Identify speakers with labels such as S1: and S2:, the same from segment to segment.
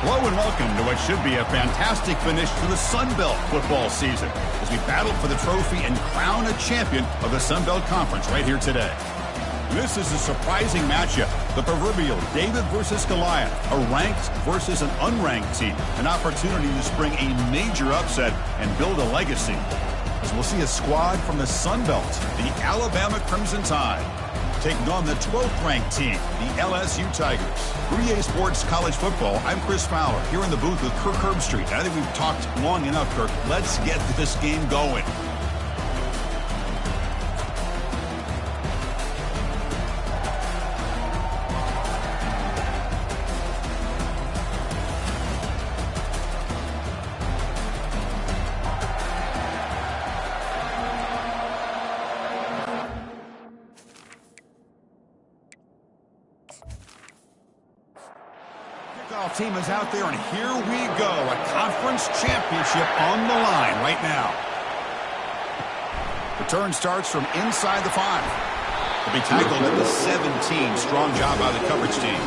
S1: Hello and welcome to what should be a fantastic finish to the Sun Belt football season as we battle for the trophy and crown a champion of the Sun Belt Conference right here today. This is a surprising matchup, the proverbial David versus Goliath, a ranked versus an unranked team, an opportunity to spring a major upset and build a legacy. As we'll see a squad from the Sun Belt, the Alabama Crimson Tide, taking on the 12th-ranked team, the LSU Tigers. For EA Sports College Football, I'm Chris Fowler, here in the booth with Kirk Herbstreit. I think we've talked long enough, Kirk. Let's get this game going. Team is out there, and here we go. A conference championship on the line right now. Return starts from inside the 5. He'll be tackled at the 17. Strong job by the coverage team.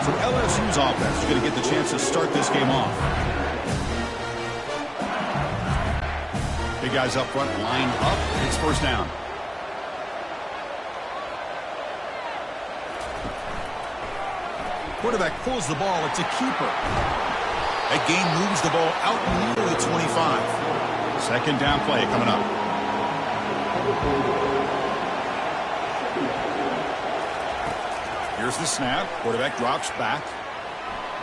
S1: For LSU's offense, you're going to get the chance to start this game off. Big guys up front, lined up. It's first down. Quarterback pulls the ball. It's a keeper. That gain moves the ball out near the 25. Second down play coming up. Here's the snap. Quarterback drops back.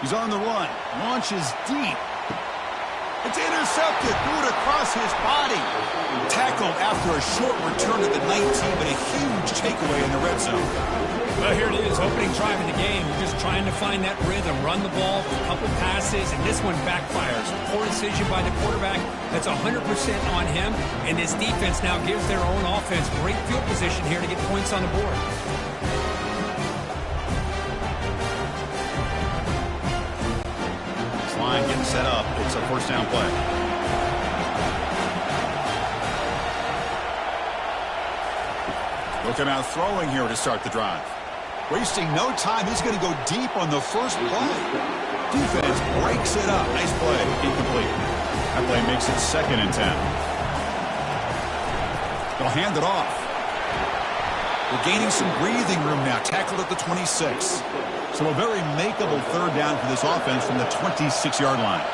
S1: He's on the run. Launches deep. It's intercepted. Threw it across his body. Tackled after a short return to the 19, but a huge takeaway in the red zone.
S2: Well, here it is, opening drive of the game. We're just trying to find that rhythm, run the ball, a couple passes, and this one backfires. Poor decision by the quarterback. That's 100% on him, and this defense now gives their own offense great field position here to get points on the board.
S1: This line getting set up. It's a first down play. Looking out throwing here to start the drive. Wasting no time. He's going to go deep on the first play. Defense breaks it up. Nice play. Incomplete. That play makes it 2nd and 10. They'll hand it off. We're gaining some breathing room now. Tackled at the 26. So a very makeable third down for this offense from the 26-yard line.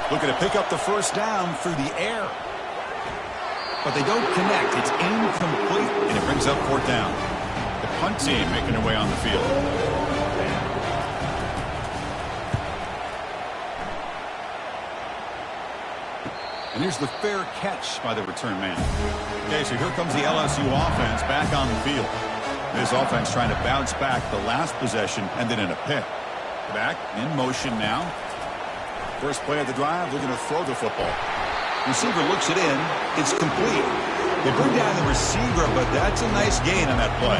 S1: Looking to pick up the first down through the air. But they don't connect. It's incomplete, and it brings up 4th down. The punt team making their way on the field. And here's the fair catch by the return man. Okay, so here comes the LSU offense back on the field. This offense trying to bounce back the last possession and then in a pick. Back in motion now. First play of the drive, they're going to throw the football. Receiver looks it in. It's complete. They bring down the receiver, but that's a nice gain on that play.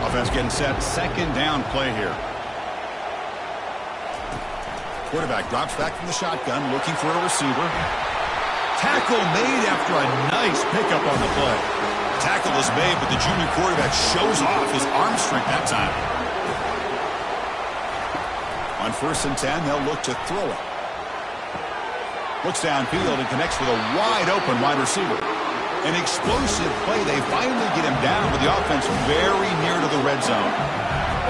S1: Offense getting set. 2nd down play here. Quarterback drops back from the shotgun, looking for a receiver. Tackle made after a nice pickup on the play. Tackle is made, but the junior quarterback shows off his arm strength that time. On 1st and 10, they'll look to throw it. Looks downfield and connects with a wide-open wide receiver. An explosive play. They finally get him down with the offense very near to the red zone.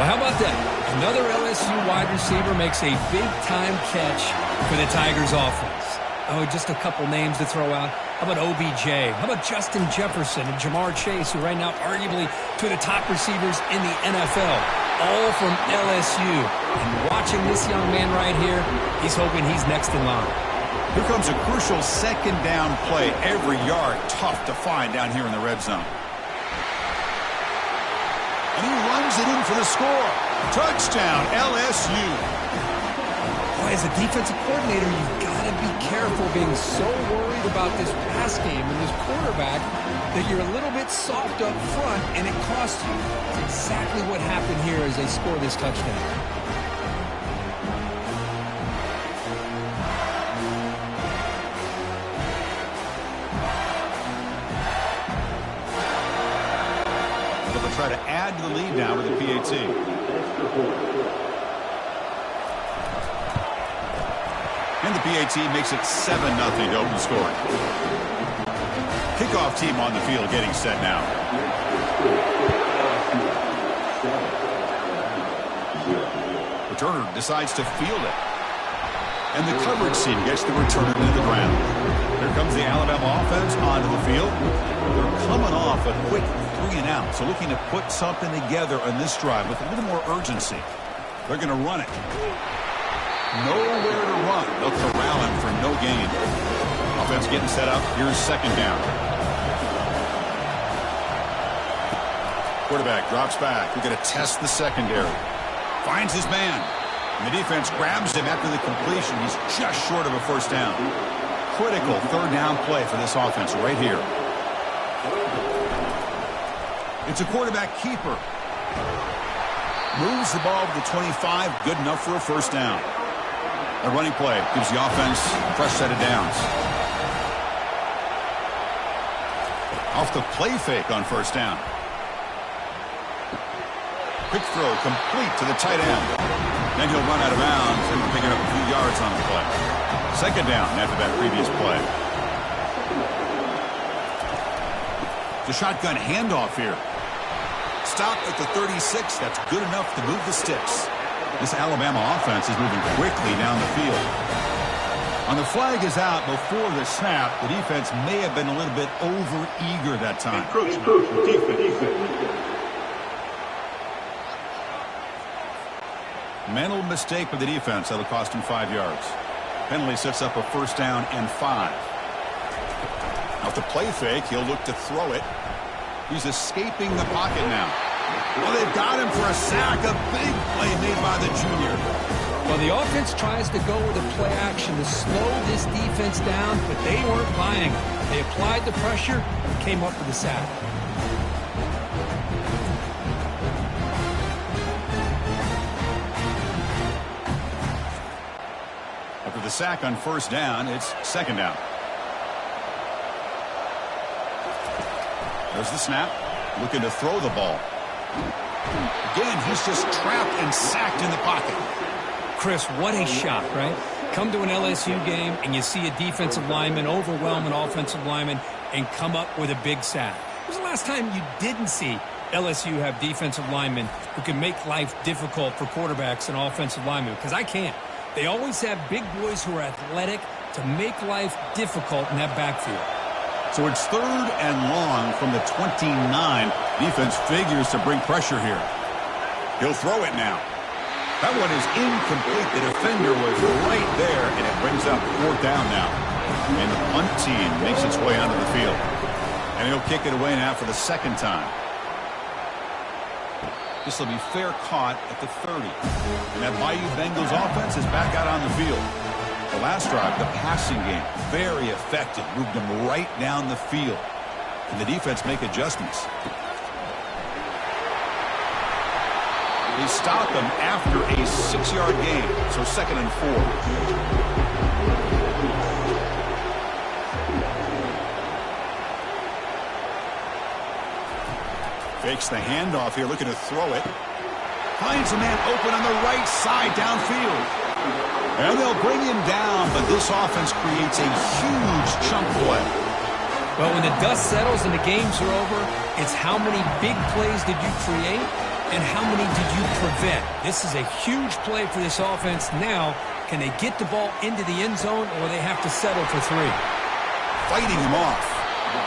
S2: Well, how about that? Another LSU wide receiver makes a big-time catch for the Tigers offense. Oh, just a couple names to throw out. How about OBJ? How about Justin Jefferson and Jamar Chase, who right now arguably two of the top receivers in the NFL, all from LSU. And watching this young man right here, he's hoping he's next in line.
S1: Here comes a crucial 2nd down play. Every yard tough to find down here in the red zone. And he runs it in for the score. Touchdown, LSU.
S2: Boy, as a defensive coordinator, you've got to be careful being so worried about this pass game and this quarterback that you're a little bit soft up front, and it costs you. That's exactly what happened here as they score this touchdown. Try to add to the lead now with the PAT.
S1: PAT makes it 7-0 open scoring. Kickoff team on the field getting set now. Returner decides to field it. And the coverage team gets the returner to the ground. Here comes the Alabama offense onto the field. They're coming off a quick 3-and-out, so looking to put something together on this drive with a little more urgency. They're going to run it. Nowhere to run. They'll corral him for no gain. Offense getting set up. Here's second down. Quarterback drops back. We're going to test the secondary. Finds his man. And the defense grabs him after the completion. He's just short of a first down. Critical third down play for this offense right here. It's a quarterback keeper. Moves the ball to the 25. Good enough for a first down. A running play gives the offense a fresh set of downs. Off the play fake on first down. Quick throw complete to the tight end. Then he'll run out of bounds and pick it up a few yards on the play. Second down after that previous play. The shotgun handoff here. Stopped at the 36. That's good enough to move the sticks. This Alabama offense is moving quickly down the field. On the flag is out before the snap. The defense may have been a little bit over-eager that time. Defense. Mental mistake for the defense. That'll cost him 5 yards. Penalty sets up a first down and 5. Off the play fake, he'll look to throw it. He's escaping the pocket now. Well, they've got him for a sack. A big play made by the junior.
S2: Well, the offense tries to go with a play action to slow this defense down, but they weren't buying it. They applied the pressure and came up with a sack.
S1: After the sack on first down, it's second down. There's the snap. Looking to throw the ball. Again, he's just trapped and sacked in the pocket.
S2: Chris, what a shot, right? Come to an LSU game and you see a defensive lineman overwhelm an offensive lineman and come up with a big sack. When was the last time you didn't see LSU have defensive linemen who can make life difficult for quarterbacks and offensive linemen? Because I can't. They always have big boys who are athletic to make life difficult in that backfield.
S1: So it's third and long from the 29. Defense figures to bring pressure here. He'll throw it now. That one is incomplete. The defender was right there, and it brings up fourth down now. And the punt team makes its way onto the field. And he'll kick it away now for the second time. This will be fair caught at the 30. And that Bayou Bengals offense is back out on the field. The last drive, the passing game, very effective. Moved them right down the field. And the defense make adjustments. They stop them after a 6-yard gain. So second and 4. Fakes the handoff here, looking to throw it. Finds a man open on the right side downfield. And they'll bring him down, but this offense creates a huge chunk play.
S2: Well, when the dust settles and the games are over, it's how many big plays did you create and how many did you prevent. This is a huge play for this offense. Now, can they get the ball into the end zone or they have to settle for 3?
S1: Fighting him off.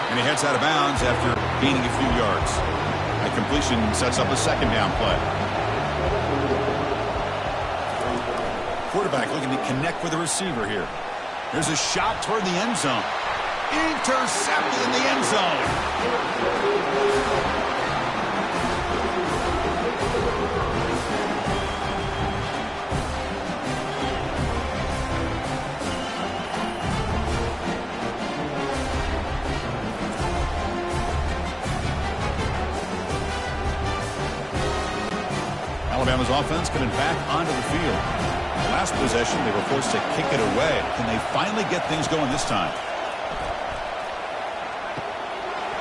S1: And he heads out of bounds after gaining a few yards. That completion sets up a second down play. Quarterback looking to connect with the receiver here. There's a shot toward the end zone. Intercepted in the end zone. Alabama's offense coming back onto the field. The last possession, they were forced to kick it away. Can they finally get things going this time?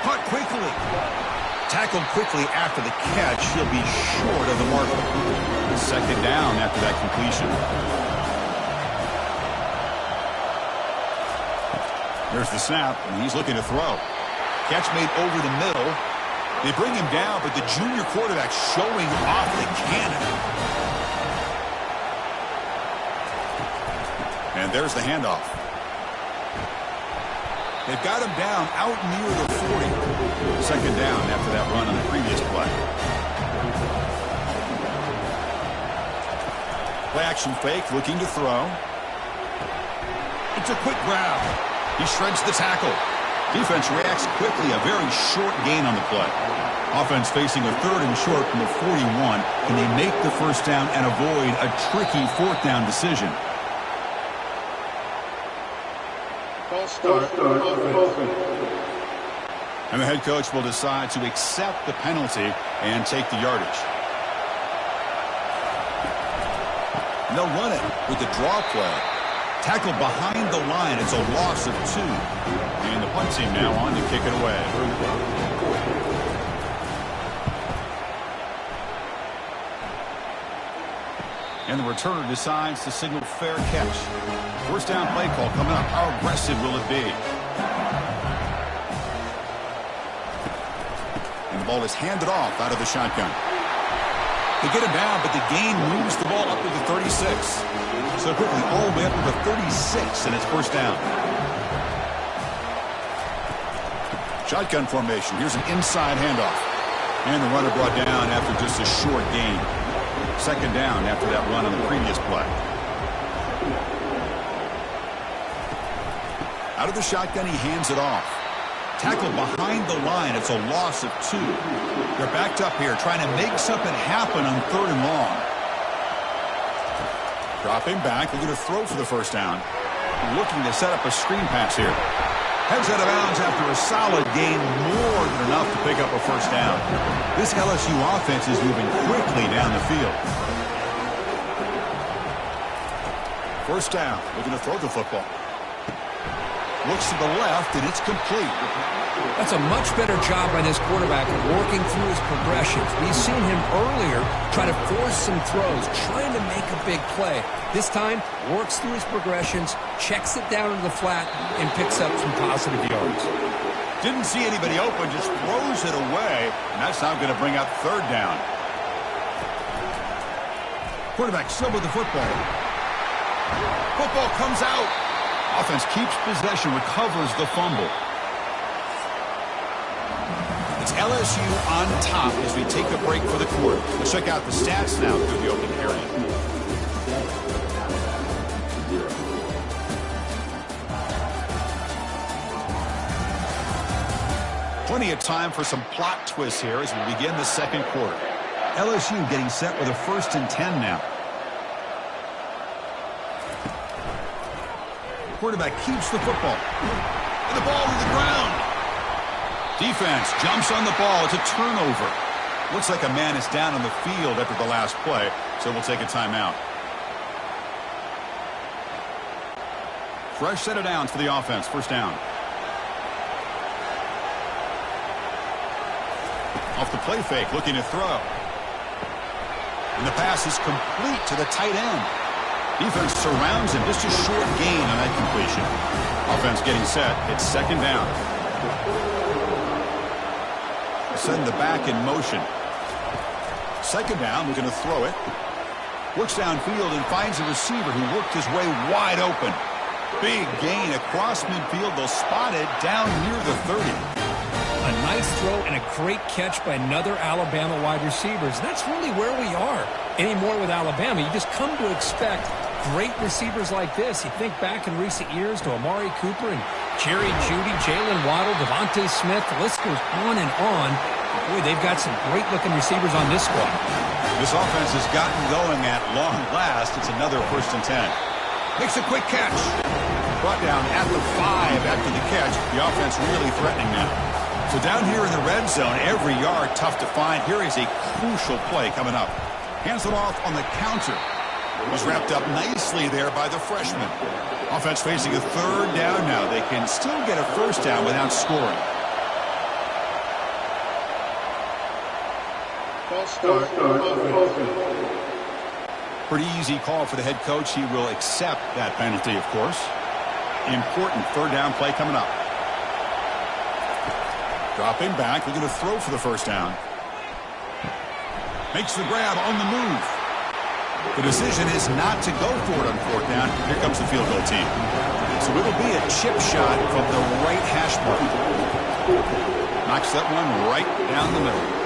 S1: Caught quickly. Tackled quickly after the catch. He'll be short of the marker. Second down after that completion. Here's the snap, and he's looking to throw. Catch made over the middle. They bring him down, but the junior quarterback showing off the cannon. And there's the handoff. They've got him down out near the 40. Second down after that run on the previous play. Play action fake, looking to throw. It's a quick grab. He shreds the tackle. Defense reacts quickly, a very short gain on the play. Offense facing a 3rd and short from the 41. Can they make the first down and avoid a tricky 4th down decision? And the head coach will decide to accept the penalty and take the yardage. And they'll run it with the draw play. Tackled behind the line. It's a loss of 2. And the punt team now on to kick it away. And the returner decides to signal fair catch. First down play call coming up. How aggressive will it be? And the ball is handed off out of the shotgun. They get him down, but the gain moves the ball up to the 36. So quickly all the way up to the 36, and it's first down. Shotgun formation. Here's an inside handoff. And the runner brought down after just a short gain. Second down after that run on the previous play. Out of the shotgun, he hands it off. Tackled behind the line. It's a loss of 2. They're backed up here trying to make something happen on 3rd and long. Dropping back, looking to throw for the first down. Looking to set up a screen pass here. Heads out of bounds after a solid gain, more than enough to pick up a first down. This LSU offense is moving quickly down the field. First down, looking to throw the football. Looks to the left, and it's complete.
S2: That's a much better job by this quarterback of working through his progressions. We've seen him earlier try to force some throws, trying to make a big play. This time, works through his progressions, checks it down into the flat, and picks up some positive yards.
S1: Didn't see anybody open, just throws it away, and that's now going to bring up 3rd down. Quarterback still with the football. Football comes out. Offense keeps possession, recovers the fumble. It's LSU on top as we take a break for the quarter. Let's check out the stats now through the opening period. Plenty of time for some plot twists here as we begin the second quarter. LSU getting set with a 1st and 10 now. Quarterback keeps the football. And the ball to the ground. Defense jumps on the ball. It's a turnover. Looks like a man is down on the field after the last play, so we'll take a timeout. Fresh set of downs for the offense. First down. Off the play fake, looking to throw. And the pass is complete to the tight end. Defense surrounds him. Just a short gain on that completion. Offense getting set. It's second down. Send the back in motion. Second down. We're going to throw it. Works downfield and finds a receiver who worked his way wide open. Big gain across midfield. They'll spot it down near the 30.
S2: A nice throw and a great catch by another Alabama wide receivers. That's really where we are anymore with Alabama. You just come to expect great receivers like this. You think back in recent years to Amari Cooper and Jerry Jeudy, Jalen Waddle, Devontae Smith. The list goes on and on. Boy, they've got some great-looking receivers on this squad.
S1: This offense has gotten going at long last. It's another 1st and 10. Makes a quick catch. Brought down at the 5 after the catch. The offense really threatening now. So down here in the red zone, every yard tough to find. Here is a crucial play coming up. Hands it off on the counter. Was wrapped up nicely there by the freshman. Offense facing a 3rd down now. They can still get a first down without scoring. Pretty easy call for the head coach. He will accept that penalty, of course. Important third down play coming up. Dropping back, looking to throw for the first down. Makes the grab on the move. The decision is not to go for it on fourth down. Here comes the field goal team. So it'll be a chip shot from the right hash mark. Knocks that one right down the middle.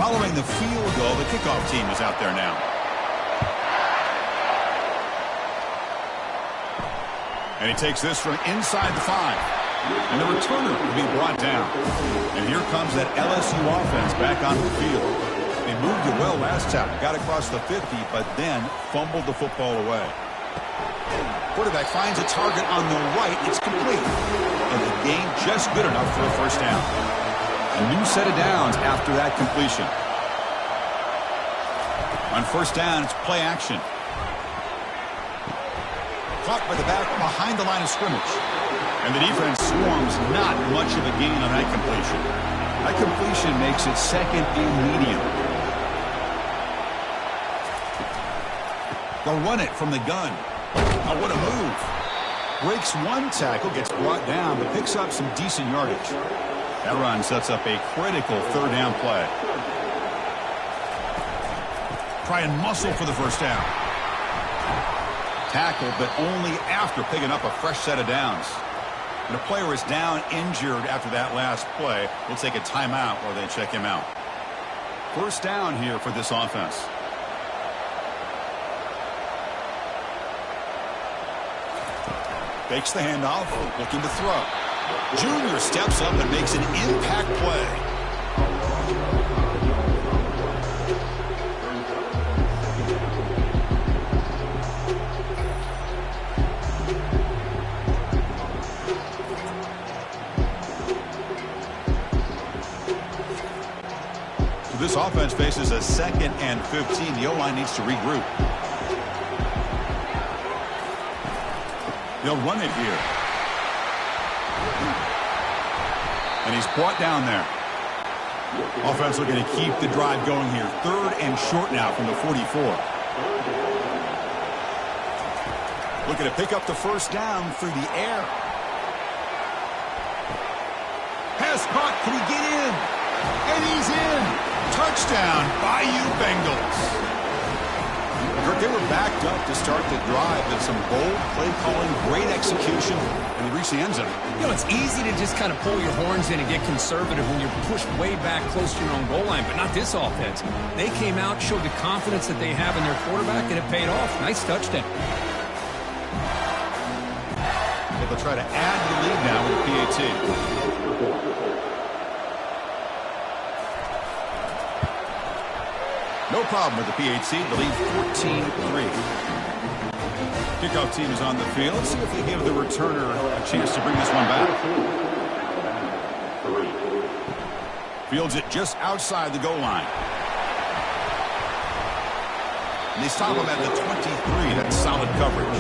S1: Following the field goal, the kickoff team is out there now. And he takes this from inside the 5. And the returner will be brought down. And here comes that LSU offense back onto the field. They moved it well last time. Got across the 50, but then fumbled the football away. Quarterback finds a target on the right. It's complete. And the gain just good enough for a first down. A new set of downs after that completion. On first down, it's play action. Caught by the back behind the line of scrimmage. And the defense swarms, not much of a gain on that completion. That completion makes it second and medium. They'll run it from the gun. Oh, what a move. Breaks one tackle, gets brought down, but picks up some decent yardage. That run sets up a critical third down play. Try and muscle for the first down. Tackle, but only after picking up a fresh set of downs. And the player is down injured after that last play. We'll take a timeout while they check him out. First down here for this offense. Fakes the handoff, looking to throw. Junior steps up and makes an impact play. So this offense faces a 2nd and 15. The O-line needs to regroup. They'll run it here. And he's brought down there. Offense looking to keep the drive going here. 3rd and short now from the 44. Looking to pick up the first down through the air. Pass caught. Can he get in? And he's in. Touchdown, Bayou Bengals. They were backed up to start the drive, but some bold play calling, great execution, and they reached the end zone.
S2: You know, it's easy to just kind of pull your horns in and get conservative when you're pushed way back close to your own goal line, but not this offense. They came out, showed the confidence that they have in their quarterback, and it paid off. Nice touchdown.
S1: They'll try to add the lead now with the PAT. No problem with the PAT. The lead 14-3. Kickoff team is on the field. Let's see if they give the returner a chance to bring this one back. Fields it just outside the goal line. And they stop him at the 23. That's solid coverage.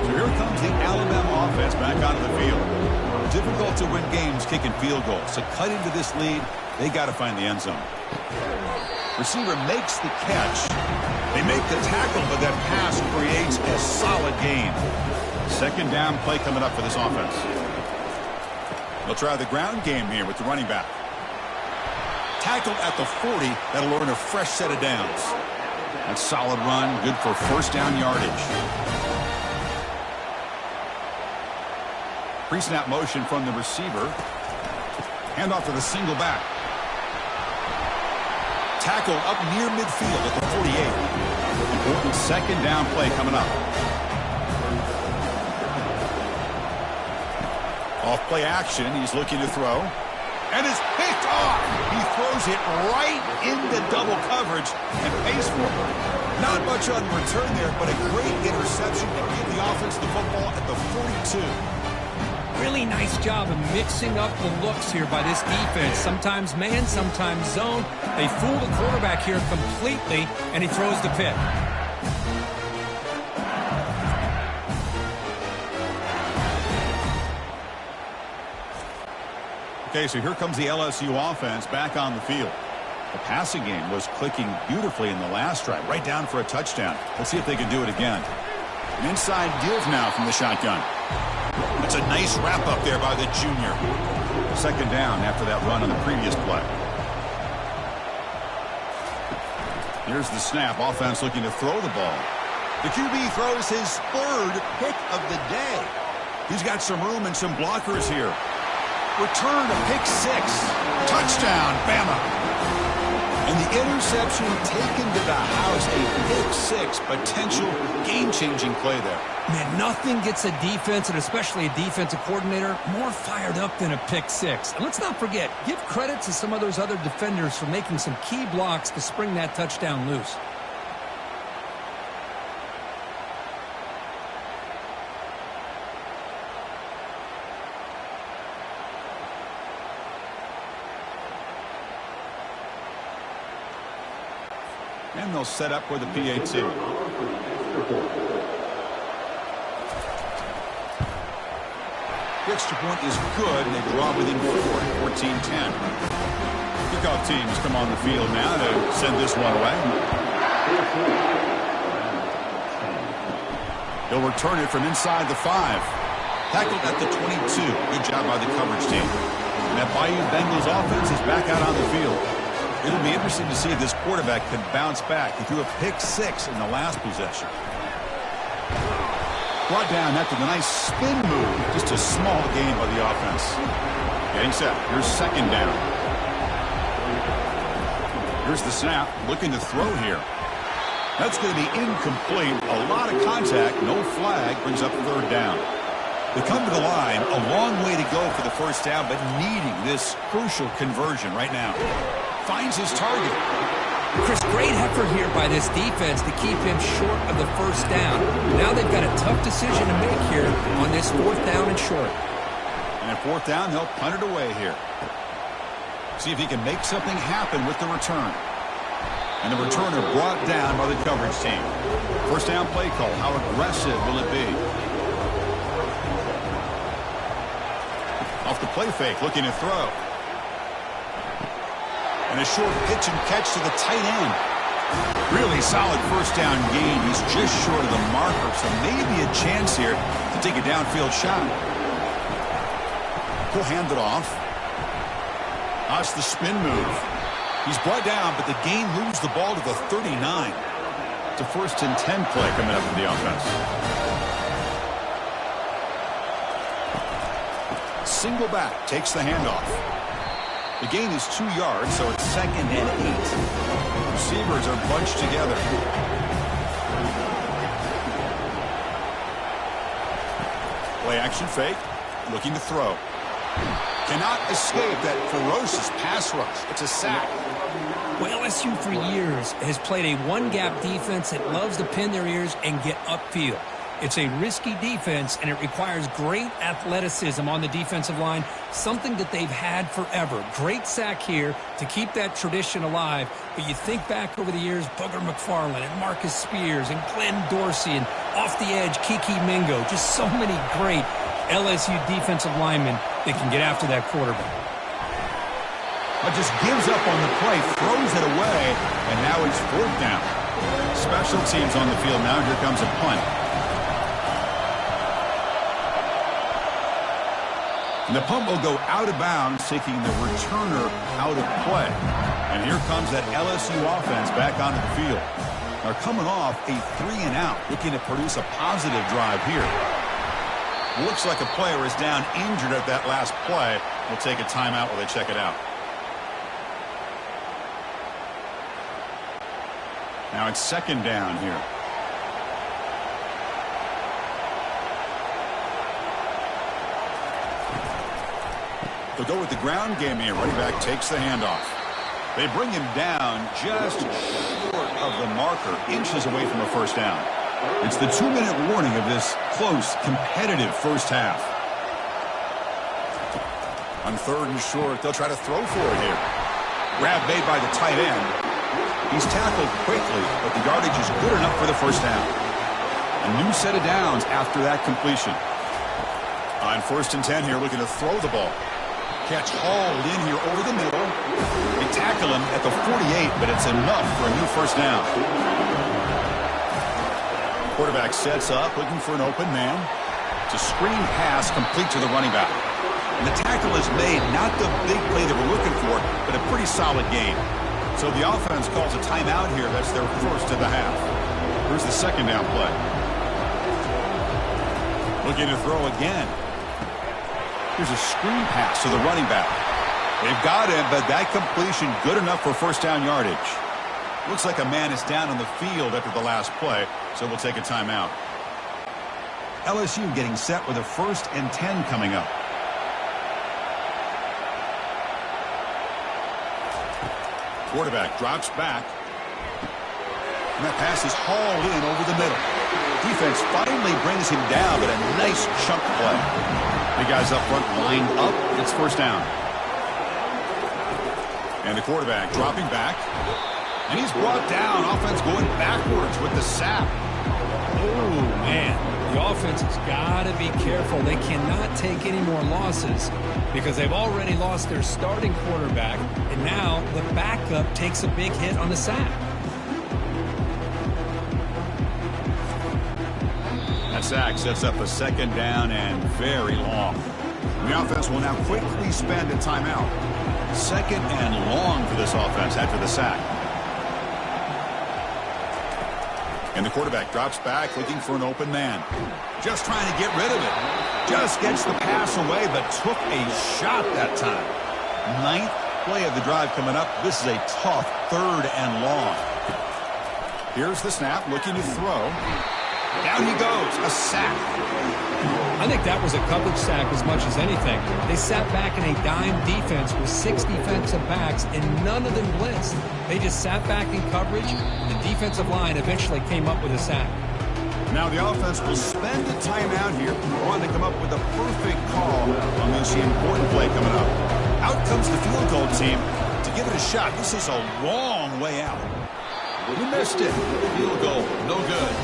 S1: So here comes the Alabama offense back onto the field. Difficult to win games kicking field goals. To cut into this lead, they got to find the end zone. Receiver makes the catch. They make the tackle, but that pass creates a solid gain. 2nd down play coming up for this offense. They'll try the ground game here with the running back. Tackled at the 40. That'll earn a fresh set of downs. That's solid run, good for first down yardage. Pre-snap motion from the receiver. Handoff to the single back. Tackle up near midfield at the 48. Important 2nd down play coming up. Off play action, he's looking to throw. And it's picked off. He throws it right into double coverage and pays for it. Not much on return there, but a great interception to give the offense the football at the 42.
S2: Really nice job of mixing up the looks here by this defense. Sometimes man, sometimes zone. They fool the quarterback here completely, and he throws the pick.
S1: Okay, so here comes the LSU offense back on the field. The passing game was clicking beautifully in the last drive, right down for a touchdown. Let's see if they can do it again. An inside give now from the shotgun. That's a nice wrap up there by the junior. Second down after that run on the previous play. Here's the snap. Offense looking to throw the ball. The QB throws his third pick of the day. He's got some room and some blockers here. Return to pick six. Touchdown, Bama. And the interception taken to the house. A pick six. Potential game-changing play there.
S2: Man, nothing gets a defense, and especially a defensive coordinator, more fired up than a pick six. And let's not forget, give credit to some of those other defenders for making some key blocks to spring that touchdown loose.
S1: And they'll set up for the PAT. The extra point is good, and they draw within 14-10. Kickoff teams come on the field now to send this one away. He'll return it from inside the 5. Tackled at the 22. Good job by the coverage team. And that Bayou Bengals offense is back out on the field. It'll be interesting to see if this quarterback can bounce back. He threw a pick six in the last possession. Brought down after the nice spin move. Just a small gain by the offense. Getting set. Here's second down. Here's the snap. Looking to throw here. That's going to be incomplete. A lot of contact. No flag. Brings up third down. They come to the line. A long way to go for the first down, but needing this crucial conversion right now. Finds his target.
S2: Chris, great effort here by this defense to keep him short of the first down. Now they've got a tough decision to make here on this fourth down and short.
S1: And at fourth down, they'll punt it away here. See if he can make something happen with the return. And the returner brought down by the coverage team. First down play call. How aggressive will it be? Off the play fake, looking to throw. And a short pitch and catch to the tight end. Really solid first down gain. He's just short of the marker, so maybe a chance here to take a downfield shot. He'll hand it off. That's the spin move. He's brought down, but the gain moves the ball to the 39. It's a 1st and 10 play coming up for the offense. Single back, takes the handoff. The gain is 2 yards, so it's 2nd and 8. Receivers are bunched together. Play action fake, looking to throw. Cannot escape that ferocious pass rush. It's a sack.
S2: Well, LSU for years has played a one-gap defense that loves to pin their ears and get upfield. It's a risky defense, and it requires great athleticism on the defensive line, something that they've had forever. Great sack here to keep that tradition alive. But you think back over the years, Booger McFarland and Marcus Spears and Glenn Dorsey and off the edge, Kiki Mingo. Just so many great LSU defensive linemen that can get after that quarterback.
S1: But just gives up on the play, throws it away, and now it's fourth down. Special teams on the field now. Here comes a punt. And the punt will go out of bounds, taking the returner out of play. And here comes that LSU offense back onto the field. They're coming off a 3-and-out, looking to produce a positive drive here. Looks like a player is down injured at that last play. We'll take a timeout while they check it out. Now it's second down here. They'll go with the ground game here. Running back takes the handoff. They bring him down just short of the marker, inches away from a first down. It's the 2-minute warning of this close, competitive first half. On 3rd and short, they'll try to throw for it here. Grab made by the tight end. He's tackled quickly, but the yardage is good enough for the first down. A new set of downs after that completion. On 1st and 10 here, looking to throw the ball. Catch hauled in here over the middle. They tackle him at the 48, but it's enough for a new first down. Quarterback sets up, looking for an open man. It's a screen pass complete to the running back. And the tackle is made, not the big play that we're looking for, but a pretty solid gain. So the offense calls a timeout here. That's their first of the half. Here's the 2nd down play. Looking to throw again. Here's a screen pass to the running back. They've got him, but that completion good enough for first down yardage. Looks like a man is down on the field after the last play, so we'll take a timeout. LSU getting set with a 1st and 10 coming up. Quarterback drops back. And that pass is hauled in over the middle. Defense finally brings him down, but a nice chunk play. The guys up front lined up. It's first down. And the quarterback dropping back. And he's brought down. Offense going backwards with the sack.
S2: Oh, man. The offense has got to be careful. They cannot take any more losses because they've already lost their starting quarterback, and now the backup takes a big hit on the sack.
S1: That sack sets up a 2nd down and very long. The offense will now quickly spend a timeout. 2nd and long for this offense after the sack. And the quarterback drops back, looking for an open man. Just trying to get rid of it. Just gets the pass away, but took a shot that time. 9th play of the drive coming up. This is a tough 3rd and long. Here's the snap, looking to throw. Down he goes, a sack.
S2: I think that was a coverage sack as much as anything. They sat back in a dime defense with 6 defensive backs, and none of them blitzed. They just sat back in coverage. The defensive line eventually came up with a sack.
S1: Now the offense will spend a timeout here. Wanting to come up with a perfect call on this important play coming up. Out comes the field goal team to give it a shot. This is a long way out. You missed it. Field goal, no good.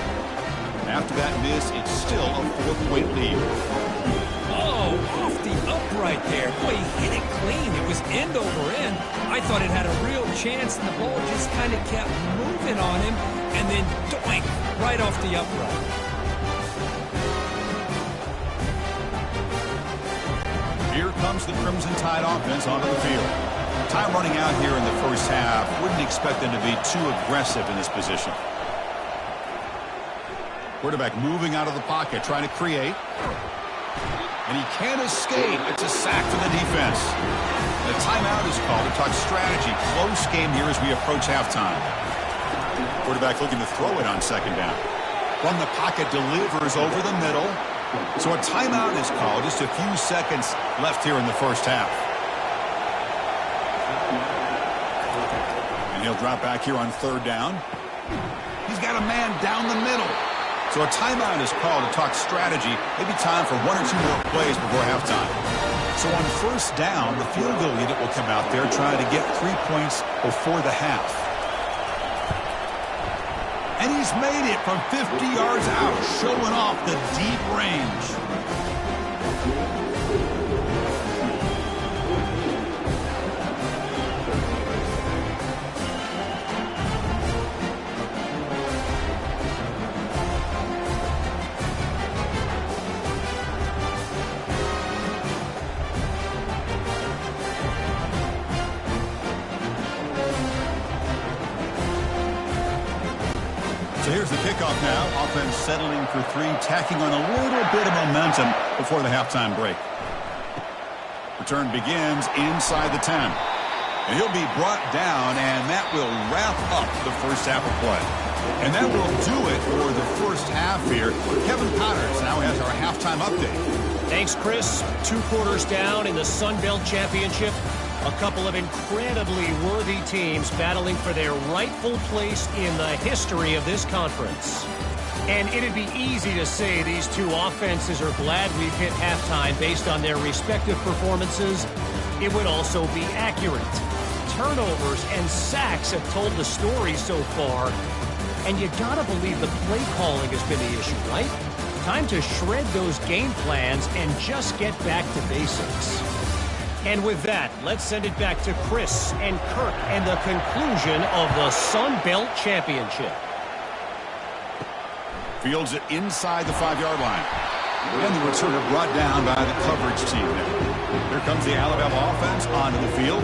S1: After that miss, it's still a 4-point lead.
S2: Oh, off the upright there. Boy, he hit it clean. It was end over end. I thought it had a real chance, and the ball just kind of kept moving on him, and then doink, right off the upright.
S1: Here comes the Crimson Tide offense onto the field. Time running out here in the first half. Wouldn't expect them to be too aggressive in this position. Quarterback moving out of the pocket, trying to create. And he can't escape. It's a sack for the defense. The timeout is called to talk strategy. Close game here as we approach halftime. Quarterback looking to throw it on 2nd down. From the pocket, delivers over the middle. So a timeout is called. Just a few seconds left here in the first half. And he'll drop back here on 3rd down. He's got a man down the middle. So a timeout is called to talk strategy. Maybe time for 1 or 2 more plays before halftime. So on 1st down, the field goal unit will come out there trying to get 3 points before the half. And he's made it from 50 yards out, showing off the deep range. Here's the kickoff now. Offense settling for 3, tacking on a little bit of momentum before the halftime break. Return begins inside the 10. And he'll be brought down, and that will wrap up the first half of play. And that will do it for the first half here. Kevin Connors now has our halftime update.
S3: Thanks, Chris. 2 quarters down in the Sun Belt Championship. A couple of incredibly worthy teams battling for their rightful place in the history of this conference. And it'd be easy to say these two offenses are glad we've hit halftime based on their respective performances. It would also be accurate. Turnovers and sacks have told the story so far. And you gotta believe the play calling has been the issue, right? Time to shred those game plans and just get back to basics. And with that, let's send it back to Chris and Kirk and the conclusion of the Sun Belt Championship.
S1: Fields it inside the 5-yard line. And the returner brought down by the coverage team. Here comes the Alabama offense onto the field.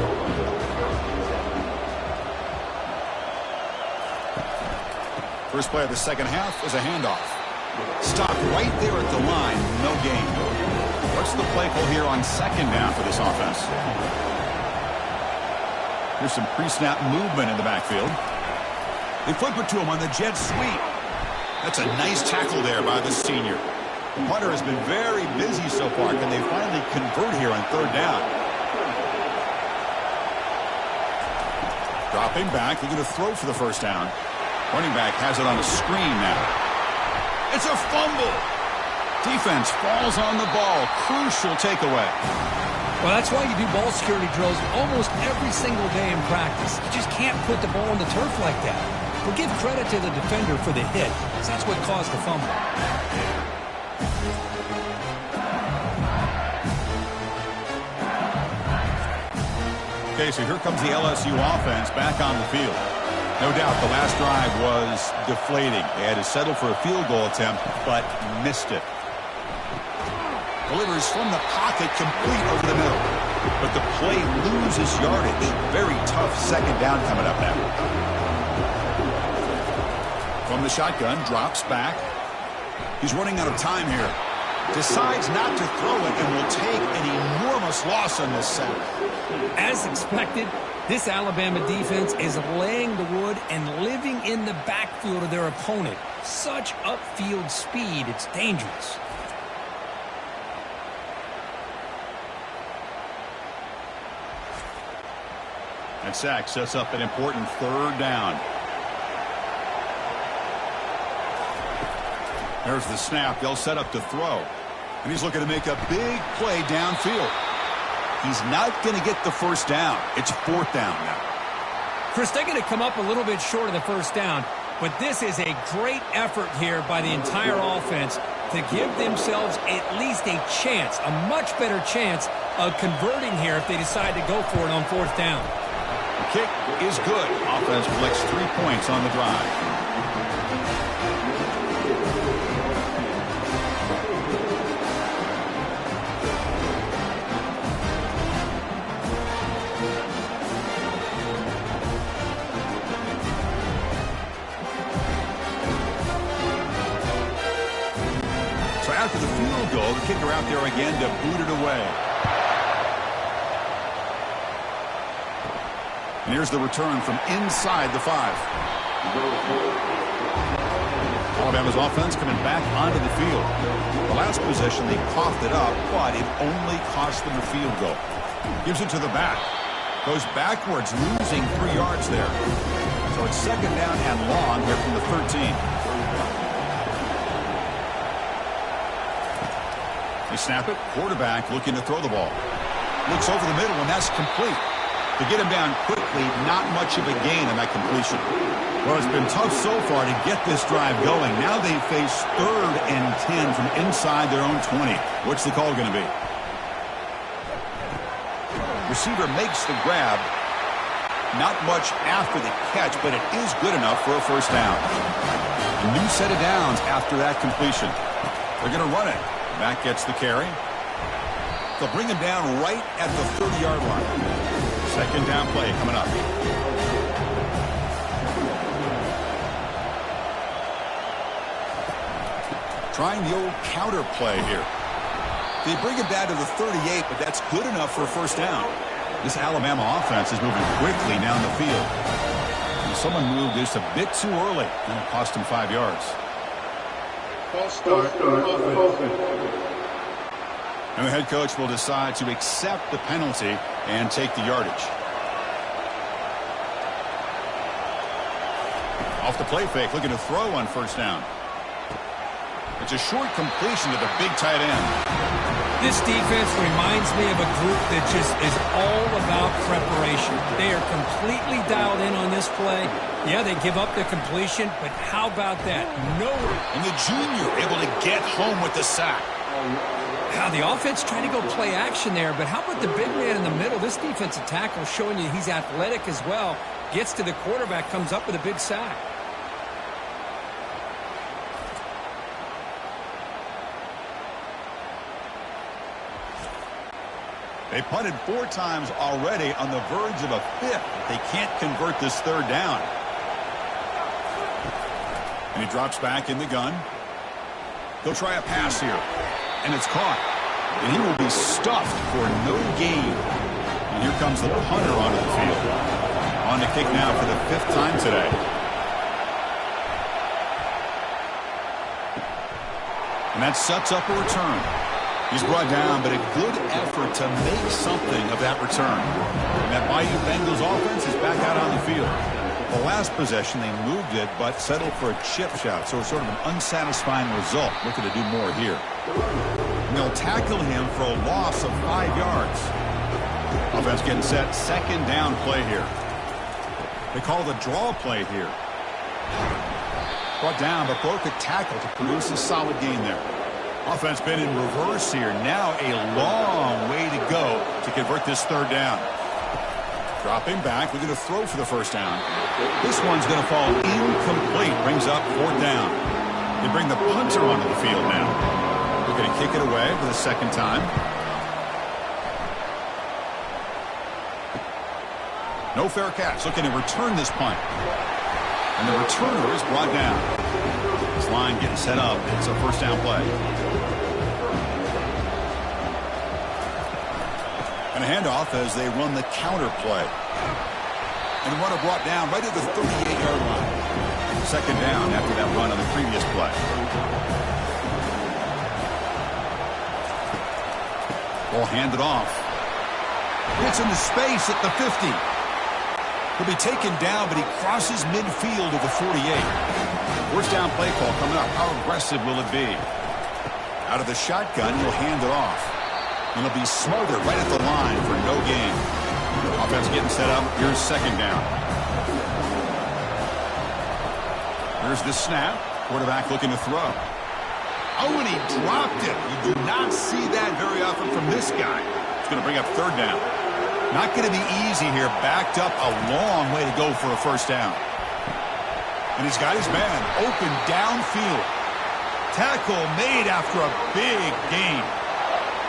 S1: First play of the second half is a handoff. Stopped right there at the line. No gain. What's the play call here on second down for this offense? Here's some pre-snap movement in the backfield. They flip it to him on the jet sweep. That's a nice tackle there by the senior. Hunter has been very busy so far. Can they finally convert here on third down? Dropping back. They're going to throw for the first down. Running back has it on a screen now. It's a fumble. Defense falls on the ball. Crucial takeaway.
S2: Well, that's why you do ball security drills almost every single day in practice. You just can't put the ball on the turf like that. But give credit to the defender for the hit, because that's what caused the fumble.
S1: Okay, so here comes the LSU offense back on the field. No doubt the last drive was deflating. They had to settle for a field goal attempt, but missed it. Delivers from the pocket, complete over the middle. But the play loses yardage. Very tough second down coming up now. From the shotgun, drops back. He's running out of time here. Decides not to throw it and will take an enormous loss on this sack.
S2: As expected, this Alabama defense is laying the wood and living in the backfield of their opponent. Such upfield speed, it's dangerous.
S1: That sack sets up an important third down. There's the snap. They'll set up to throw. And he's looking to make a big play downfield. He's not going to get the first down. It's fourth down now.
S2: Chris, they're going to come up a little bit short of the first down, but this is a great effort here by the entire offense to give themselves at least a chance, a much better chance of converting here if they decide to go for it on fourth down.
S1: The kick is good. Offense collects 3 points on the drive. After the field goal, the kicker out there again to boot it away. And here's the return from inside the 5. Alabama's offense coming back onto the field. The last possession, they coughed it up, but it only cost them a field goal. Gives it to the back. Goes backwards, losing 3 yards there. So it's second down and long here from the 13. They snap it. Quarterback looking to throw the ball. Looks over the middle, and that's complete. To get him down quickly, not much of a gain on that completion. Well, it's been tough so far to get this drive going. Now they face 3rd and 10 from inside their own 20. What's the call going to be? Receiver makes the grab. Not much after the catch, but it is good enough for a first down. A new set of downs after that completion. They're going to run it. Back gets the carry. They'll bring him down right at the 30-yard line. Second down play coming up. Trying the old counter play here. They bring him down to the 38, but that's good enough for a first down. This Alabama offense is moving quickly down the field. And someone moved just a bit too early, and it cost him 5 yards. And the head coach will decide to accept the penalty and take the yardage. Off the play fake, looking to throw on first down. It's a short completion to the big tight end.
S2: This defense reminds me of a group that just is all about preparation. They are completely dialed in on this play. Yeah, they give up the completion, but how about that?
S1: And the junior able to get home with the sack.
S2: Now, the offense trying to go play action there, but how about the big man in the middle? This defensive tackle showing you he's athletic as well. Gets to the quarterback, comes up with a big sack.
S1: They punted 4 times already, on the verge of a 5th. They can't convert this 3rd down. And he drops back in the gun. He'll try a pass here. And it's caught. And he will be stuffed for no gain. And here comes the punter onto the field. On the kick now for the 5th time today. And that sets up a return. He's brought down, but a good effort to make something of that return. And that Bayou Bengals offense is back out on the field. The last possession, they moved it, but settled for a chip shot. So it's sort of an unsatisfying result. Looking to do more here. And they'll tackle him for a loss of 5 yards. Offense getting set. 2nd down play here. They call the draw play here. Brought down, but broke a tackle to produce a solid gain there. Offense been in reverse here. Now a long way to go to convert this 3rd down. Dropping back, looking to throw for the 1st down. This one's going to fall incomplete. Brings up 4th down. They bring the punter onto the field now. They're going to kick it away for the 2nd time. No fair catch. Looking to return this punt. And the returner is brought down. This line getting set up. It's a 1st down play. And a handoff as they run the counter play. And the runner brought down right at the 38-yard line. 2nd down after that run on the previous play. Ball handed off. Gets into space at the 50. He'll be taken down, but he crosses midfield of the 48. 1st down play call coming up. How aggressive will it be? Out of the shotgun, he'll hand it off. And he'll be smothered right at the line for no gain. Offense getting set up. Here's 2nd down. Here's the snap. Quarterback looking to throw. Oh, and he dropped it. You do not see that very often from this guy. It's going to bring up 3rd down. Not going to be easy here. Backed up a long way to go for a 1st down. And he's got his man open downfield. Tackle made after a big gain.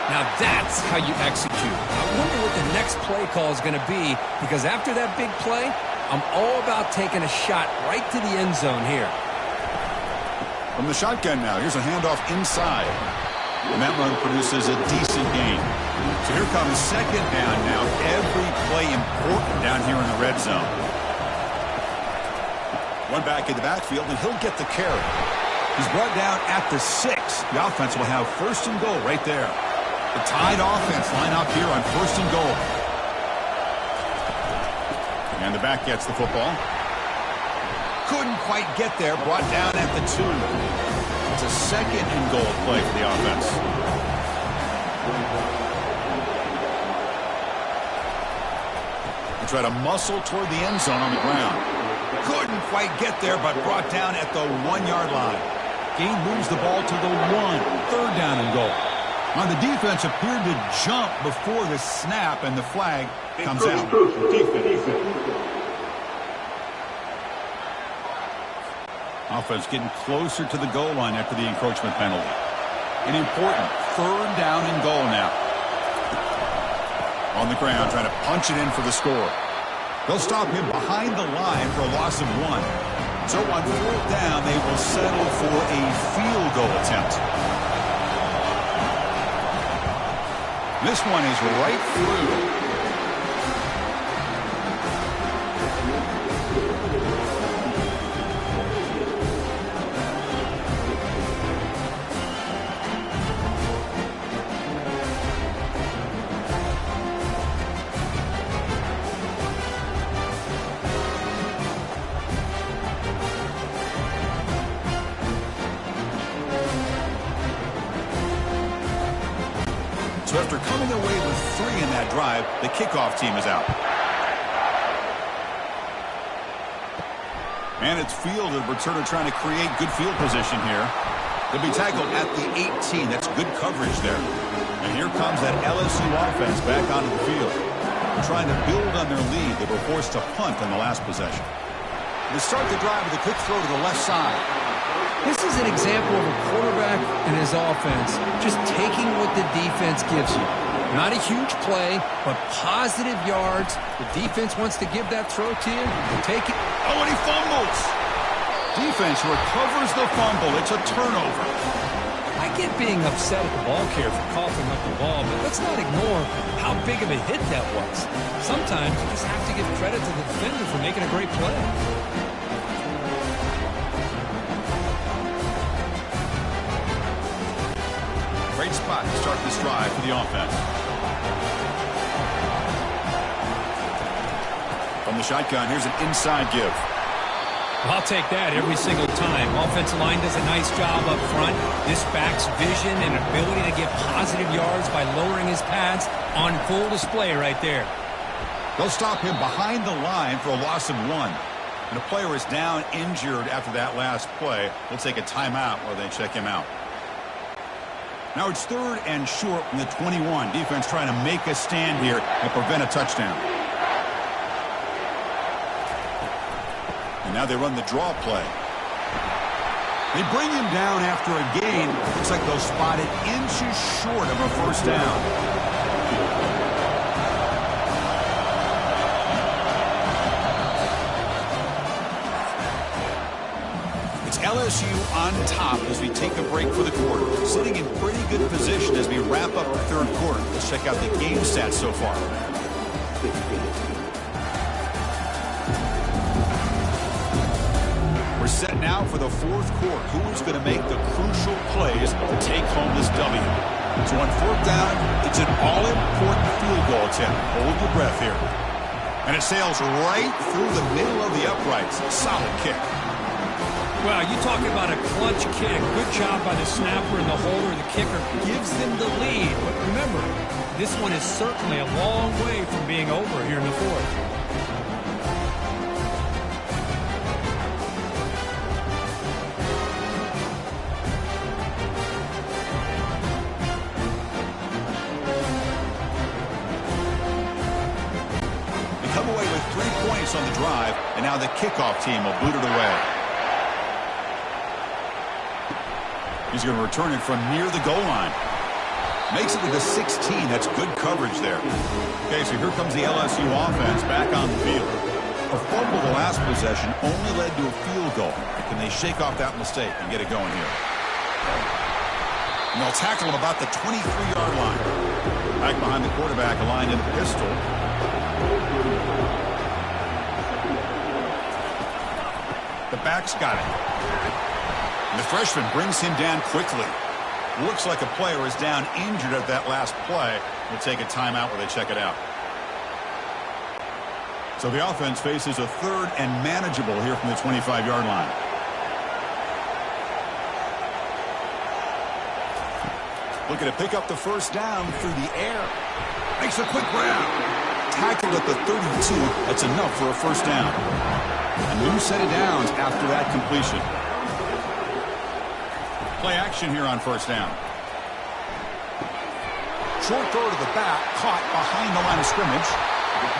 S2: Now that's how you execute. I wonder what the next play call is going to be, because after that big play, I'm all about taking a shot right to the end zone here.
S1: From the shotgun now, here's a handoff inside. And that run produces a decent gain. So here comes 2nd down now. Every play important down here in the red zone. One back in the backfield, and he'll get the carry. He's brought down at the 6. The offense will have 1st and goal right there. The Tide offense line up here on 1st and goal. And the back gets the football. Couldn't quite get there. Brought down at the 2. It's a 2nd and goal play for the offense. They try to muscle toward the end zone on the ground. Couldn't quite get there, but brought down at the 1-yard line. Gain moves the ball to the 1. 3rd down and goal. On the defense appeared to jump before the snap, and the flag comes out. Offense getting closer to the goal line after the encroachment penalty. An important 3rd down and goal now. On the ground, trying to punch it in for the score. They'll stop him behind the line for a loss of 1. So on 4th down, they will settle for a field goal attempt. This one is right through. that drive. The kickoff team is out. And it's fielded. Returner trying to create good field position here. They'll be tackled at the 18. That's good coverage there. And here comes that LSU offense back onto the field. They're trying to build on their lead. They were forced to punt on the last possession. They start the drive with a quick throw to the left side.
S2: This is an example of a quarterback and his offense just taking what the defense gives you. Not a huge play, but positive yards. The defense wants to give that throw to you. Take it.
S1: Oh, and he fumbles. Defense recovers the fumble. It's a turnover.
S2: I get being upset at the ball carrier for coughing up the ball, but let's not ignore how big of a hit that was. Sometimes you just have to give credit to the defender for making a great play.
S1: Great spot to start this drive for the offense. From the shotgun, here's an inside give.
S2: I'll take that every single time. Offensive line does a nice job up front. This back's vision and ability to get positive yards by lowering his pads on full display right there.
S1: They'll stop him behind the line for a loss of 1. And the player is down injured after that last play. They'll take a timeout while they check him out. Now it's 3rd and short from the 21. Defense trying to make a stand here and prevent a touchdown. And now they run the draw play. They bring him down after a gain. Looks like they'll spot it inches short of a first down. It's LSU on top as we take a break for the quarter. Sitting in pretty good position as we wrap up the 3rd quarter. Let's check out the game stats so far. We're set now for the 4th quarter. Who's going to make the crucial plays to take home this W? So on 4th down, it's an all-important field goal attempt. Hold your breath here. And it sails right through the middle of the uprights. Solid kick.
S2: Well, you talk about a clutch kick. Good job by the snapper and the holder. The kicker gives them the lead. But remember, this one is certainly a long way from being over here in the 4th. On the drive, and now the kickoff team will boot it away. He's going to return it from near the goal line. Makes it to the 16. That's good coverage there. Okay, so here comes the LSU offense back on the field. A fumble the last possession only led to a field goal. Can they shake off that mistake and get it going here? And they'll tackle him about the 23-yard line. Back behind the quarterback, aligned in the pistol. The back's got it. And the freshman brings him down quickly. Looks like a player is down injured at that last play. We'll take a timeout where they check it out. So the offense faces a 3rd and manageable here from the 25-yard line. Looking to pick up the first down through the air. Makes a quick grab. Tackled at the 32. That's enough for a first down. A new set of downs after that completion. Play action here on first down. Short throw to the back, caught behind the line of scrimmage.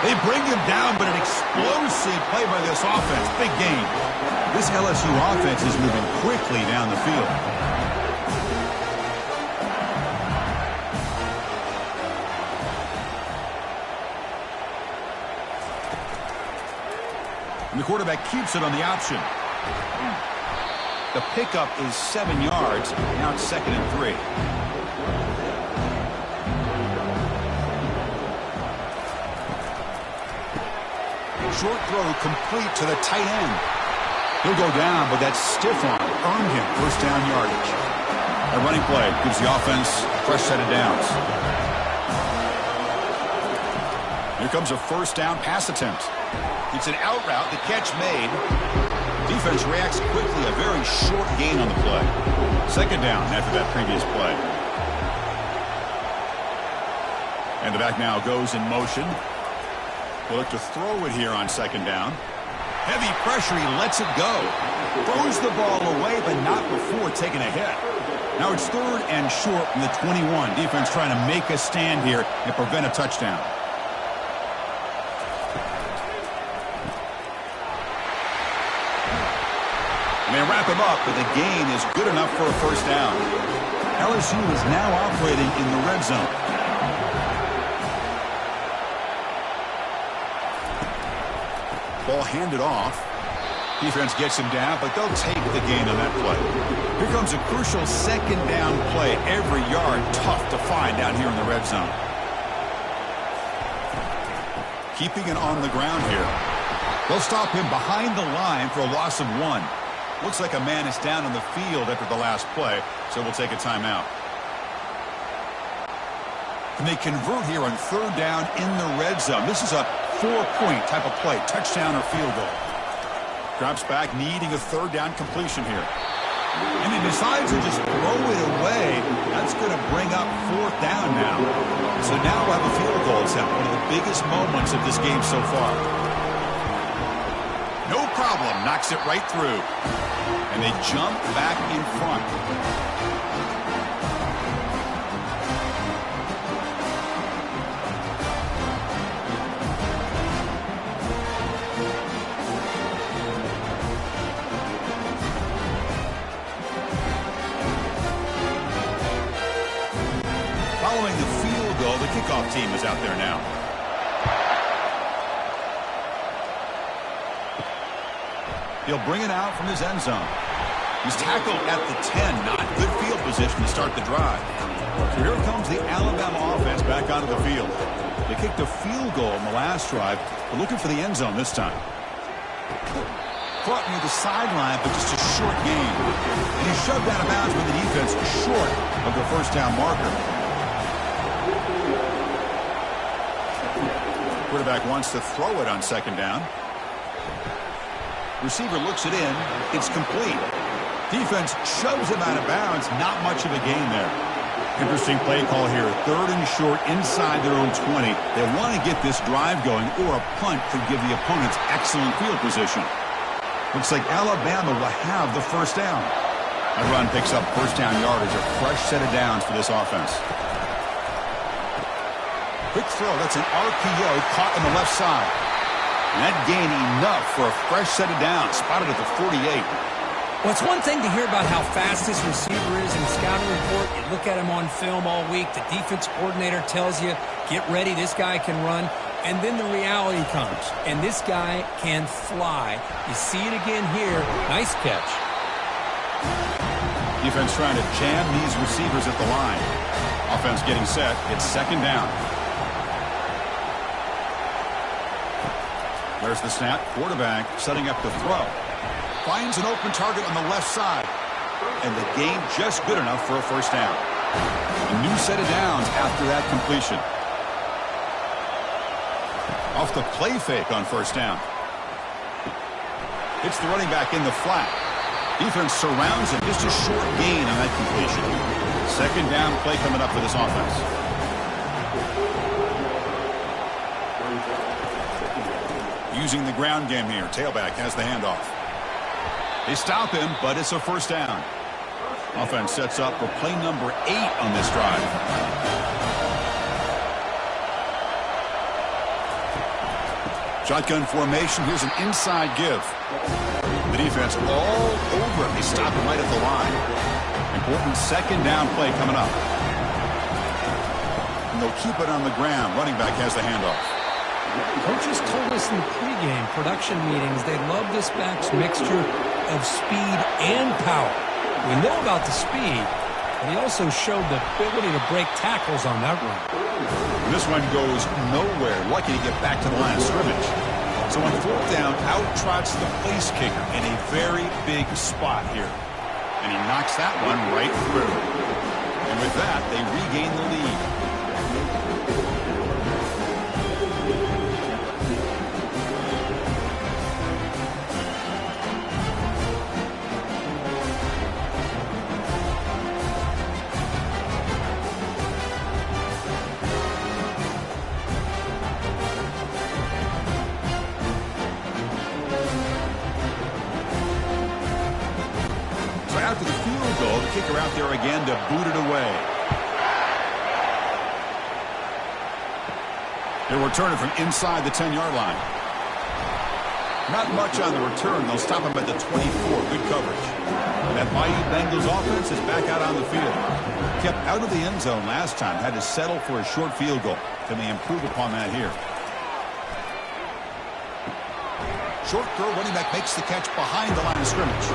S2: They bring him down, but an explosive play by this offense. Big gain. This LSU offense is moving quickly down the field. And the quarterback keeps it on the option. The pickup is 7 yards. Now it's 2nd and 3. Short throw complete to the tight end. He'll go down, but that stiff arm earned him first down yardage. A running play gives the offense a fresh set of downs. Here comes a first down pass attempt. It's an out route, the catch made. Defense reacts quickly, a very short gain on the play. 2nd down after that previous play.
S1: And the back now goes in motion. We'll look to throw it here on second down. Heavy pressure, he lets it go. Throws the ball away, but not before taking a hit. Now it's 3rd and short from the 21. Defense trying to make a stand here and prevent a touchdown. And they wrap him up, but the gain is good enough for a first down. LSU is now operating in the red zone. Ball handed off. Defense gets him down, but they'll take the gain on that play. Here comes a crucial second down play. Every yard tough to find down here in the red zone. Keeping it on the ground here. They'll stop him behind the line for a loss of 1. Looks like a man is down on the field after the last play, so we'll take a timeout. And they convert here on 3rd down in the red zone. This is a 4-point type of play, touchdown or field goal. Drops back, needing a 3rd down completion here. And he decides to just throw it away. That's going to bring up 4th down now. So now we'll have a field goal attempt, one of the biggest moments of this game so far. No problem, knocks it right through. And they jump back in front. Following the field goal, the kickoff team is out there now. He'll bring it out from his end zone. He's tackled at the 10. Not good field position to start the drive. So here comes the Alabama offense back onto the field. They kicked a field goal in the last drive. They're looking for the end zone this time. Caught near the sideline, but just a short gain. And he's shoved out of bounds with the defense short of the first down marker. Quarterback wants to throw it on second down. Receiver looks it in. It's complete. Defense shoves him out of bounds. Not much of a gain there. Interesting play call here. 3rd and short inside their own 20. They want to get this drive going, or a punt could give the opponents excellent field position. Looks like Alabama will have the first down. That run picks up first down yardage. A fresh set of downs for this offense. Quick throw. That's an RPO caught on the left side. And that gain enough for a fresh set of downs. Spotted at the 48.
S2: Well, it's one thing to hear about how fast this receiver is in the scouting report. You look at him on film all week. The defense coordinator tells you, get ready, this guy can run. And then the reality comes. And this guy can fly. You see it again here. Nice catch.
S1: Defense trying to jam these receivers at the line. Offense getting set. It's second down. There's the snap. Quarterback setting up the throw. Finds an open target on the left side. And the gain just good enough for a first down. A new set of downs after that completion. Off the play fake on first down. Hits the running back in the flat. Defense surrounds him. Just a short gain on that completion. Second down play coming up for this offense. Using the ground game here. Tailback has the handoff. They stop him, but it's a first down. Offense sets up for play number 8 on this drive. Shotgun formation. Here's an inside give. The defense all over him. They stop him right at the line. Important second down play coming up. And they'll keep it on the ground. Running back has the handoff.
S2: Coaches told us in the pregame production meetings they love this back's mixture of speed and power. We know about the speed, but he also showed the ability to break tackles on that run.
S1: And this one goes nowhere. Lucky to get back to the line of scrimmage. So on fourth down, out trots the place kicker in a very big spot here. And he knocks that one right through. And with that, they regain the lead. kicker out there again to boot it away. They'll return it from inside the 10-yard line. Not much on the return. They'll stop him at the 24. Good coverage. That Bayou Bengals offense is back out on the field. Kept out of the end zone last time. Had to settle for a short field goal. Can they improve upon that here? Short throw, running back makes the catch behind the line of scrimmage.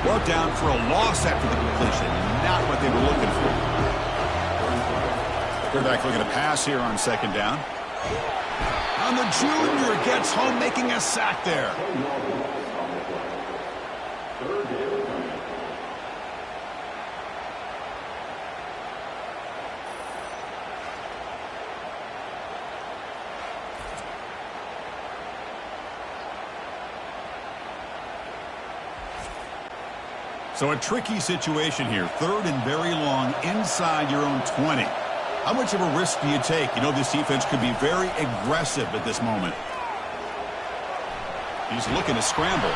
S1: Brought down for a loss after the completion. Not what they were looking for. Quarterback looking to pass here on second down. And the junior gets home, making a sack there. So a tricky situation here. Third and very long inside your own 20. How much of a risk do you take? You know, this defense could be very aggressive at this moment. He's looking to scramble.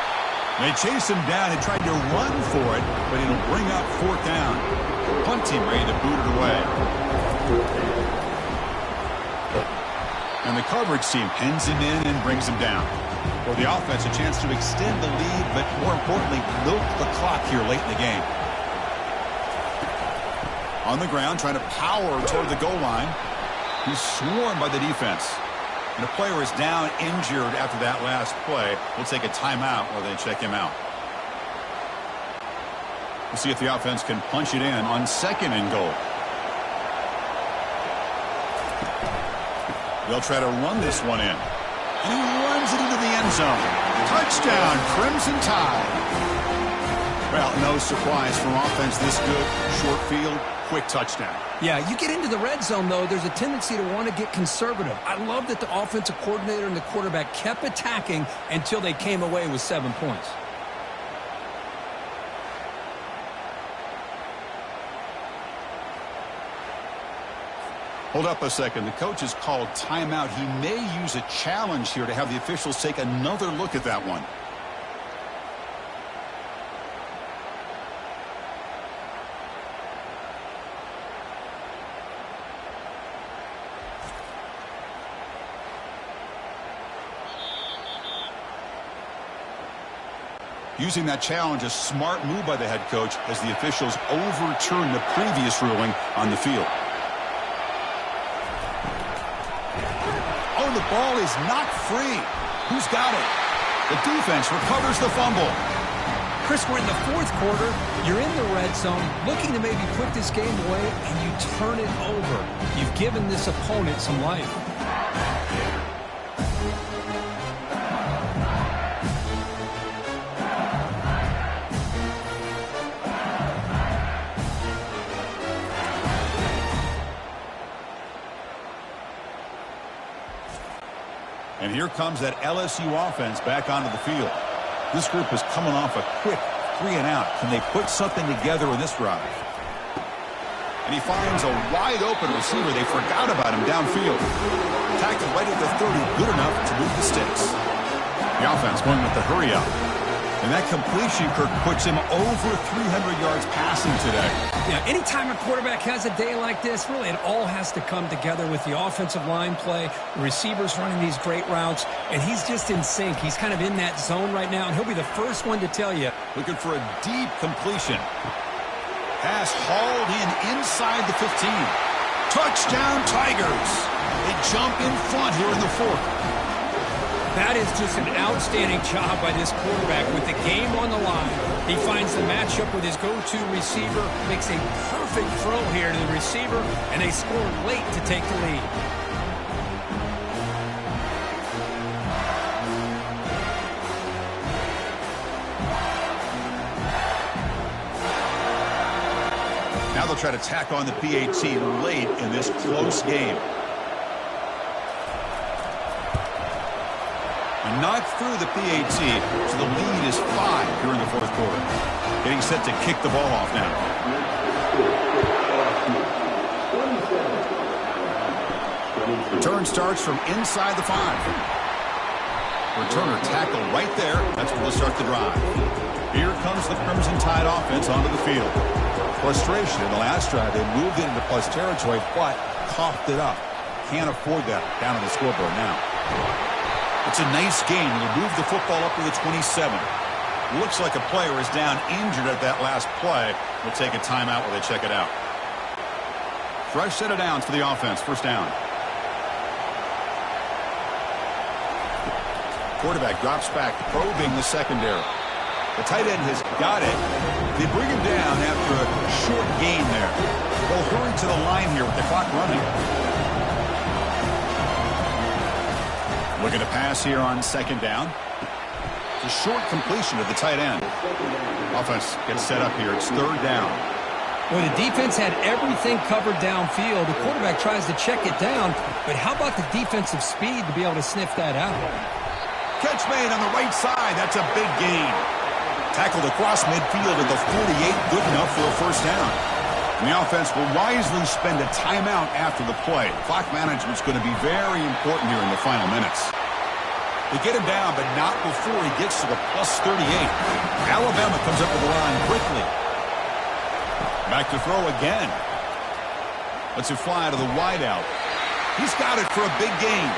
S1: They chase him down and tried to run for it, but it'll bring up fourth down. Punt team ready to boot it away. And the coverage team pins him in and brings him down. For the offense, a chance to extend the lead, but more importantly, milk the clock here late in the game. On the ground, trying to power toward the goal line. He's swarmed by the defense. And a player is down injured after that last play. We'll take a timeout while they check him out. We'll see if the offense can punch it in on second and goal. They'll try to run this one in. And he runs it into the end zone. Touchdown, Crimson Tide. Well, no surprise from offense this good. Short field, quick touchdown.
S2: Yeah, you get into the red zone, though, there's a tendency to want to get conservative. I love that the offensive coordinator and the quarterback kept attacking until they came away with 7 points.
S1: Hold up a second. The coach has called timeout. He may use a challenge here to have the officials take another look at that one. Using that challenge, a smart move by the head coach as the officials overturn the previous ruling on the field. Oh, the ball is not free. Who's got it? The defense recovers the fumble.
S2: Chris, we're in the fourth quarter. You're in the red zone, looking to maybe put this game away, and you turn it over. You've given this opponent some life.
S1: And here comes that LSU offense back onto the field. This group is coming off a quick 3-and-out. Can they put something together in this drive? And he finds a wide-open receiver. They forgot about him downfield. Tackled right at the 30, good enough to move the sticks. The offense going with the hurry-up. And that completion, Kirk, puts him over 300 yards passing today.
S2: Yeah, anytime a quarterback has a day like this, really it all has to come together with the offensive line play, the receivers running these great routes, and he's just in sync. He's kind of in that zone right now, and he'll be the first one to tell you.
S1: Looking for a deep completion. Pass hauled in inside the 15. Touchdown, Tigers. They jump in front here in the fourth.
S2: That is just an outstanding job by this quarterback with the game on the line. He finds the matchup with his go-to receiver, makes a perfect throw here to the receiver, and they score late to take the lead.
S1: Now they'll try to tack on the PAT late in this close game. Knocked through the PAT, so the lead is 5 here in the fourth quarter. Getting set to kick the ball off now. Return starts from inside the 5. Returner tackled right there. That's where they'll start the drive. Here comes the Crimson Tide offense onto the field. Frustration in the last drive. They moved it into plus territory, but coughed it up. Can't afford that down on the scoreboard now. It's a nice game. They move the football up to the 27. Looks like a player is down injured at that last play. We'll take a timeout while they check it out. Fresh set of downs for the offense. First down. Quarterback drops back, probing the secondary. The tight end has got it. They bring him down after a short gain there. They'll hurry to the line here with the clock running. Looking to pass here on second down. It's a short completion of the tight end. Offense gets set up here. It's third down.
S2: Well, the defense had everything covered downfield. The quarterback tries to check it down, but how about the defensive speed to be able to sniff that out?
S1: Catch made on the right side. That's a big gain. Tackled across midfield at the 48. Good enough for a first down. And the offense will wisely spend a timeout after the play. Clock management's going to be very important here in the final minutes. They get him down, but not before he gets to the plus 38. Alabama comes up with the line quickly. Back to throw again. Lets it fly to the wideout. He's got it for a big gain.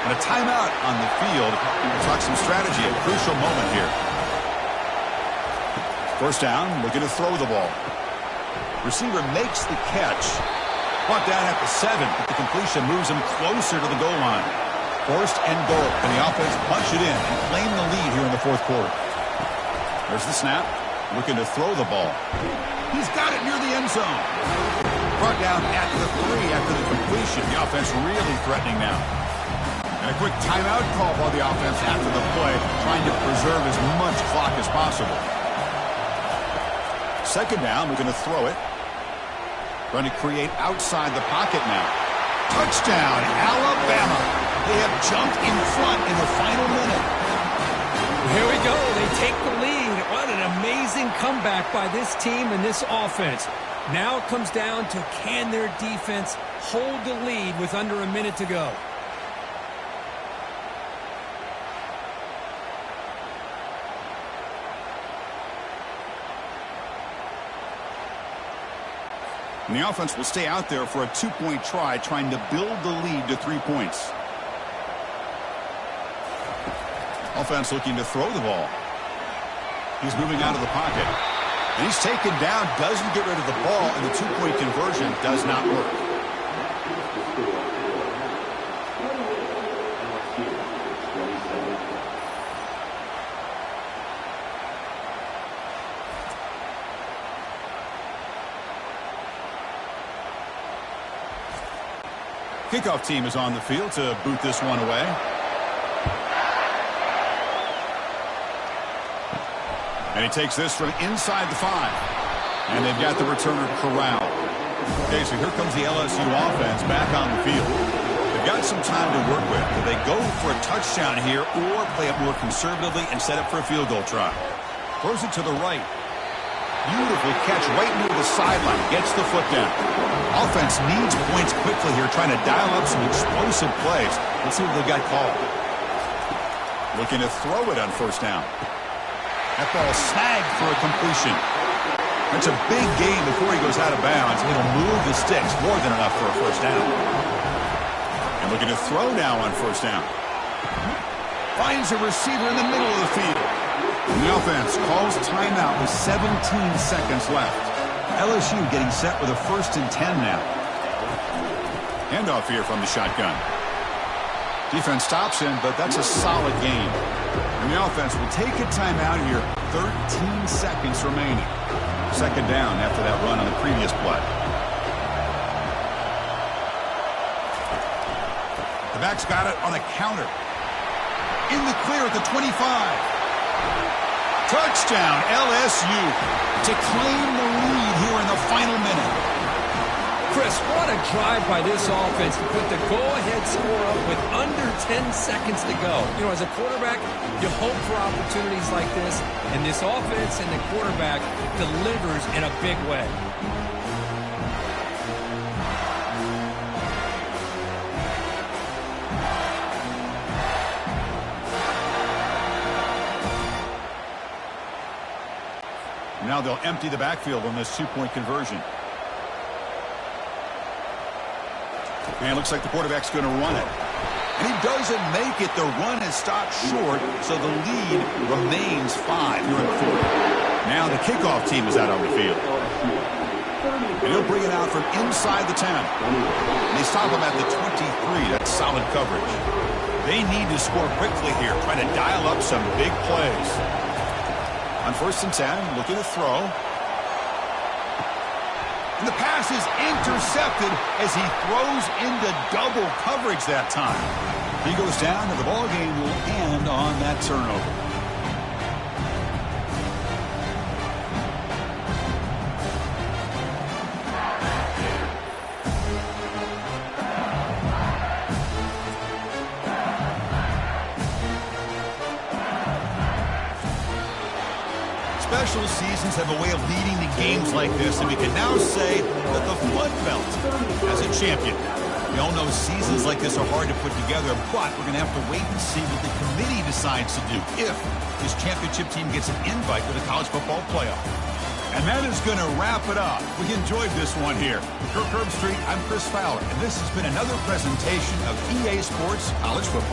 S1: And a timeout on the field. We'll talk some strategy. A crucial moment here. First down, looking to throw the ball. Receiver makes the catch. Brought down at the 7, but the completion moves him closer to the goal line. First and goal, and the offense punch it in and claim the lead here in the fourth quarter. There's the snap, looking to throw the ball. He's got it near the end zone. Brought down at the 3 after the completion. The offense really threatening now. And a quick timeout call by the offense after the play, trying to preserve as much clock as possible. Second down, we're going to throw it. Trying to create outside the pocket now. Touchdown, Alabama. They have jumped in front in the final minute.
S2: Here we go. They take the lead. What an amazing comeback by this team and this offense. Now it comes down to can their defense hold the lead with under a minute to go.
S1: And the offense will stay out there for a 2-point try, trying to build the lead to 3 points. Offense looking to throw the ball. He's moving out of the pocket. And he's taken down, doesn't get rid of the ball, and the 2-point conversion does not work. Kickoff team is on the field to boot this one away. And he takes this from inside the 5. And they've got the returner corralled. Okay, so here comes the LSU offense back on the field. They've got some time to work with. Do they go for a touchdown here or play it more conservatively and set up for a field goal try? Throws it to the right. Beautiful catch right near the sideline. Gets the foot down. Offense needs points quickly here, trying to dial up some explosive plays. Let's see what they've got called. Looking to throw it on first down. That ball snagged for a completion. That's a big gain before he goes out of bounds. It'll move the sticks more than enough for a first down. And looking to throw now on first down. Finds a receiver in the middle of the field. And the offense calls timeout with 17 seconds left. LSU getting set with a 1st and 10 now. Handoff here from the shotgun. Defense stops him, but that's a solid gain. And the offense will take a timeout here. 13 seconds remaining. Second down after that run on the previous play. The back's got it on a counter. In the clear at the 25. Touchdown, LSU, to claim the lead here in the final minute.
S2: Chris, what a drive by this offense to put the go-ahead score up with under 10 seconds to go. You know, as a quarterback, you hope for opportunities like this, and this offense and the quarterback delivers in a big way.
S1: Now they'll empty the backfield on this two-point conversion. And it looks like the quarterback's going to run it. And he doesn't make it. The run is stopped short, so the lead remains 5 here in the fourth. Now the kickoff team is out on the field. And he'll bring it out from inside the 10. And they stop him at the 23. That's solid coverage. They need to score quickly here, trying to dial up some big plays. On 1st and 10, looking to throw. And the pass is intercepted as he throws into double coverage that time. He goes down, and the ball game will end on that turnover. Special seasons have a way of leading to games like this, and we can now say that the Flood Belt has a champion. We all know seasons like this are hard to put together, but we're going to have to wait and see what the committee decides to do if this championship team gets an invite to the college football playoff. And that is going to wrap it up. We enjoyed this one here. For Kirk Herbstreit, I'm Chris Fowler, and this has been another presentation of EA Sports College Football.